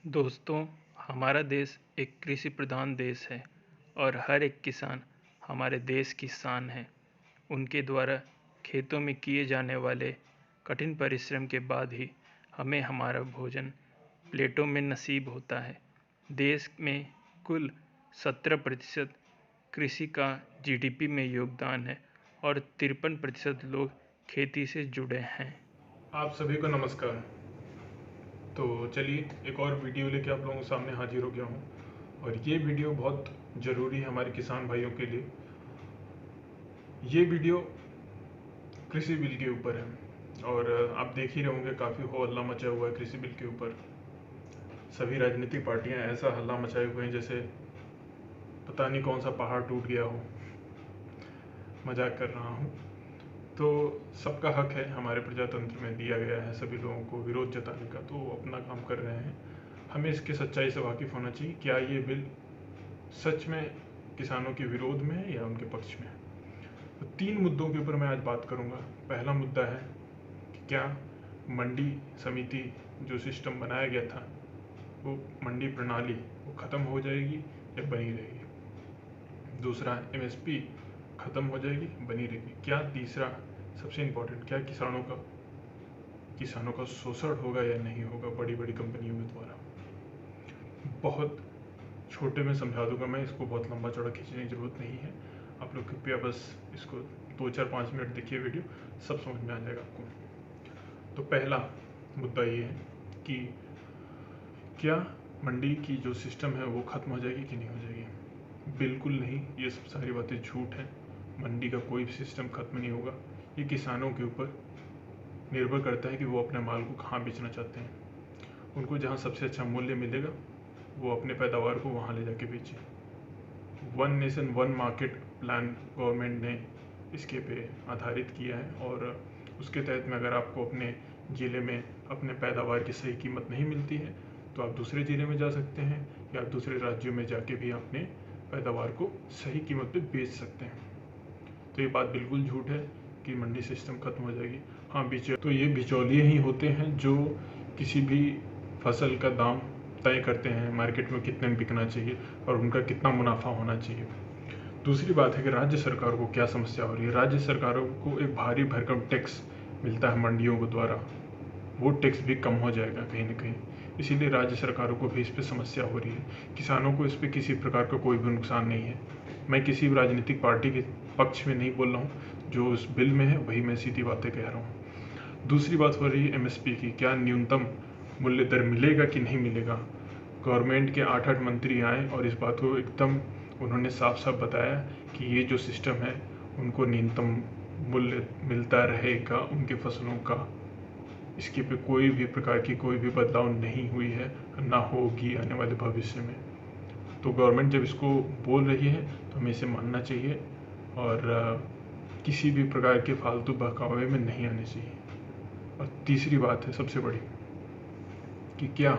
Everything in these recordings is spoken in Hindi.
दोस्तों, हमारा देश एक कृषि प्रधान देश है और हर एक किसान हमारे देश की शान है। उनके द्वारा खेतों में किए जाने वाले कठिन परिश्रम के बाद ही हमें हमारा भोजन प्लेटों में नसीब होता है। देश में कुल 17% कृषि का जीडीपी में योगदान है और 53% लोग खेती से जुड़े हैं। आप सभी को नमस्कार। तो चलिए एक और वीडियो लेके आप लोगों के सामने हाजिर हो गया हूँ और ये वीडियो बहुत ज़रूरी है हमारे किसान भाइयों के लिए। ये वीडियो कृषि बिल के ऊपर है और आप देख ही रहे होंगे काफ़ी हो हल्ला मचा हुआ है कृषि बिल के ऊपर। सभी राजनीतिक पार्टियां ऐसा हल्ला मचाए हुए हैं जैसे पता नहीं कौन सा पहाड़ टूट गया हो। मजाक कर रहा हूँ। तो सबका हक है हमारे प्रजातंत्र में दिया गया है सभी लोगों को विरोध जताने का, तो वो अपना काम कर रहे हैं। हमें इसकी सच्चाई से वाकिफ़ होना चाहिए, क्या ये बिल सच में किसानों के विरोध में है या उनके पक्ष में है। तो 3 मुद्दों के ऊपर मैं आज बात करूंगा। पहला मुद्दा है कि क्या मंडी समिति जो सिस्टम बनाया गया था, वो मंडी प्रणाली वो ख़त्म हो जाएगी या बनी रहेगी। दूसरा, एमएसपी ख़त्म हो जाएगी बनी रहेगी क्या। तीसरा सबसे इम्पोर्टेंट, क्या किसानों का शोषण होगा या नहीं होगा बड़ी बड़ी कंपनियों के द्वारा। बहुत छोटे में समझा दूंगा मैं, इसको बहुत लंबा चौड़ा खींचने की ज़रूरत नहीं है। आप लोग कृपया बस इसको 2-4-5 मिनट देखिए, वीडियो सब समझ में आ जाएगा आपको। तो पहला मुद्दा ये है कि क्या मंडी की जो सिस्टम है वो ख़त्म हो जाएगी कि नहीं हो जाएगी। बिल्कुल नहीं, ये सब सारी बातें झूठ हैं। मंडी का कोई भी सिस्टम ख़त्म नहीं होगा। ये किसानों के ऊपर निर्भर करता है कि वो अपने माल को कहाँ बेचना चाहते हैं। उनको जहाँ सबसे अच्छा मूल्य मिलेगा वो अपने पैदावार को वहाँ ले जाके बेचें। One nation one market plan government ने इसके पे आधारित किया है और उसके तहत में अगर आपको अपने ज़िले में अपने पैदावार की सही कीमत नहीं मिलती है तो आप दूसरे ज़िले में जा सकते हैं या दूसरे राज्यों में जाके भी अपने पैदावार को सही कीमत पे बेच सकते हैं। तो ये बात बिल्कुल झूठ है कि मंडी सिस्टम खत्म हो जाएगी। हाँ, तो ये बिचौलिए ही होते हैं जो किसी भी फसल का दाम तय करते हैं, मार्केट में कितने में बिकना चाहिए और उनका कितना मुनाफा होना चाहिए। दूसरी बात है कि राज्य सरकार को क्या समस्या हो रही है। राज्य सरकारों को एक भारी भरकम टैक्स मिलता है मंडियों के द्वारा, वो टैक्स भी कम हो जाएगा कहीं ना कहीं। इसीलिए राज्य सरकारों को भी इस पर समस्या हो रही है। किसानों को इस पर किसी प्रकार का कोई भी नुकसान नहीं है। मैं किसी भी राजनीतिक पार्टी के पक्ष में नहीं बोल रहा हूँ, जो उस बिल में है वही मैं सीधी बातें कह रहा हूँ। दूसरी बात हो रही है एमएसपी की, क्या न्यूनतम मूल्य दर मिलेगा कि नहीं मिलेगा। गवर्नमेंट के 8 मंत्री आए और इस बात को एकदम उन्होंने साफ साफ बताया कि ये जो सिस्टम है उनको न्यूनतम मूल्य मिलता रहेगा उनके फसलों का। इसके पे कोई भी प्रकार की कोई भी बदलाव नहीं हुई है, ना होगी आने वाले भविष्य में। तो गवर्नमेंट जब इसको बोल रही है तो हमें इसे मानना चाहिए और किसी भी प्रकार के फालतू बहकावे में नहीं आने चाहिए। और तीसरी बात है सबसे बड़ी कि क्या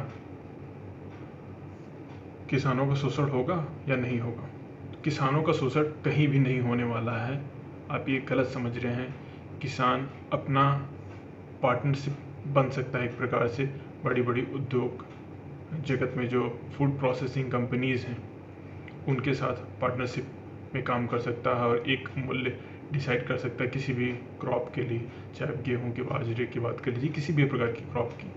किसानों का शोषण होगा या नहीं होगा। किसानों का शोषण कहीं भी नहीं होने वाला है, आप ये गलत समझ रहे हैं। किसान अपना पार्टनरशिप बन सकता है एक प्रकार से। बड़ी बड़ी उद्योग जगत में जो फूड प्रोसेसिंग कंपनीज़ हैं उनके साथ पार्टनरशिप में काम कर सकता है और एक मूल्य डिसाइड कर सकता है किसी भी क्रॉप के लिए, चाहे गेहूं के बाजरे की बात कर लीजिए, किसी भी प्रकार की क्रॉप की।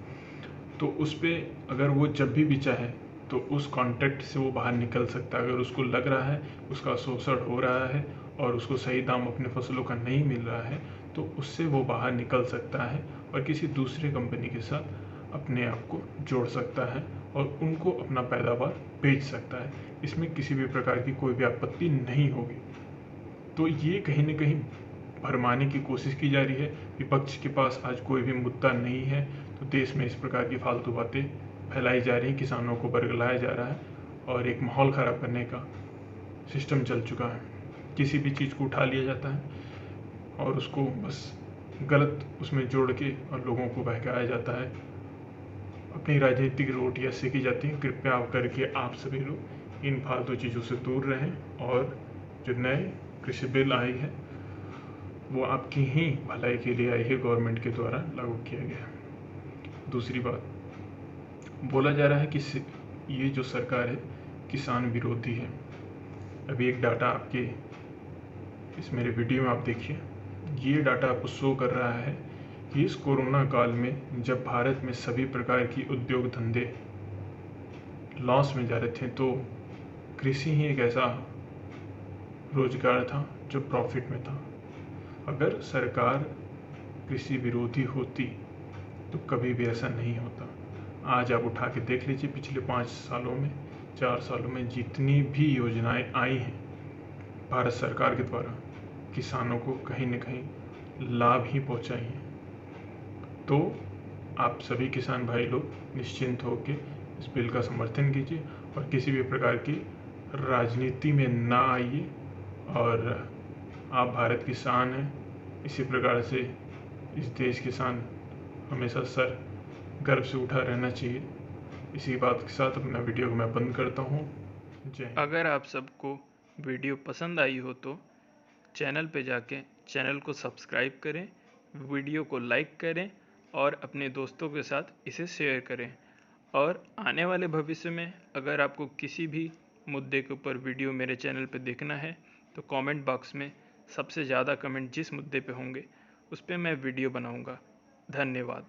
तो उस पर अगर वो जब भी चाहे तो उस कॉन्ट्रैक्ट से वो बाहर निकल सकता है। अगर उसको लग रहा है उसका शोषण हो रहा है और उसको सही दाम अपने फसलों का नहीं मिल रहा है तो उससे वो बाहर निकल सकता है और किसी दूसरे कंपनी के साथ अपने आप को जोड़ सकता है और उनको अपना पैदावार बेच सकता है। इसमें किसी भी प्रकार की कोई भी आपत्ति नहीं होगी। तो ये कहीं न कहीं भरमाने की कोशिश की जा रही है। विपक्ष के पास आज कोई भी मुद्दा नहीं है, तो देश में इस प्रकार की फालतू बातें फैलाई जा रही हैं, किसानों को बरगलाया जा रहा है और एक माहौल ख़राब करने का सिस्टम चल चुका है। किसी भी चीज़ को उठा लिया जाता है और उसको बस गलत उसमें जोड़ के और लोगों को बहकाया जाता है। अपनी राजनीतिक रोटियाँ सेकी जाती हैं। कृपया करके आप सभी लोग इन फालतू चीज़ों से दूर रहें और जो नए कृषि बिल आई है वो आपकी ही भलाई के लिए आई है, गवर्नमेंट के द्वारा लागू किया गया है। दूसरी बात, बोला जा रहा है कि ये जो सरकार है किसान विरोधी है। अभी एक डाटा आपके इस मेरे वीडियो में आप देखिए, ये डाटा आपको शो कर रहा है कि इस कोरोना काल में जब भारत में सभी प्रकार की उद्योग धंधे लॉस में जा रहे थे, तो कृषि ही एक ऐसा रोजगार था जो प्रॉफिट में था। अगर सरकार कृषि विरोधी होती तो कभी भी ऐसा नहीं होता। आज आप उठा के देख लीजिए, पिछले 5 सालों में 4 सालों में जितनी भी योजनाएं आई हैं भारत सरकार के द्वारा, किसानों को कहीं न कहीं लाभ ही पहुंचाई हैं। तो आप सभी किसान भाई लोग निश्चिंत होकर इस बिल का समर्थन कीजिए और किसी भी प्रकार की राजनीति में ना आइए। और आप भारत की शान हैं, इसी प्रकार से इस देश की शान हमेशा सर गर्व से उठा रहना चाहिए। इसी बात के साथ अपना वीडियो को मैं बंद करता हूँ। जय हिंद। अगर आप सबको वीडियो पसंद आई हो तो चैनल पे जाके चैनल को सब्सक्राइब करें, वीडियो को लाइक करें और अपने दोस्तों के साथ इसे शेयर करें। और आने वाले भविष्य में अगर आपको किसी भी मुद्दे के ऊपर वीडियो मेरे चैनल पे देखना है तो कमेंट बॉक्स में सबसे ज़्यादा कमेंट जिस मुद्दे पे होंगे उस पे मैं वीडियो बनाऊंगा। धन्यवाद।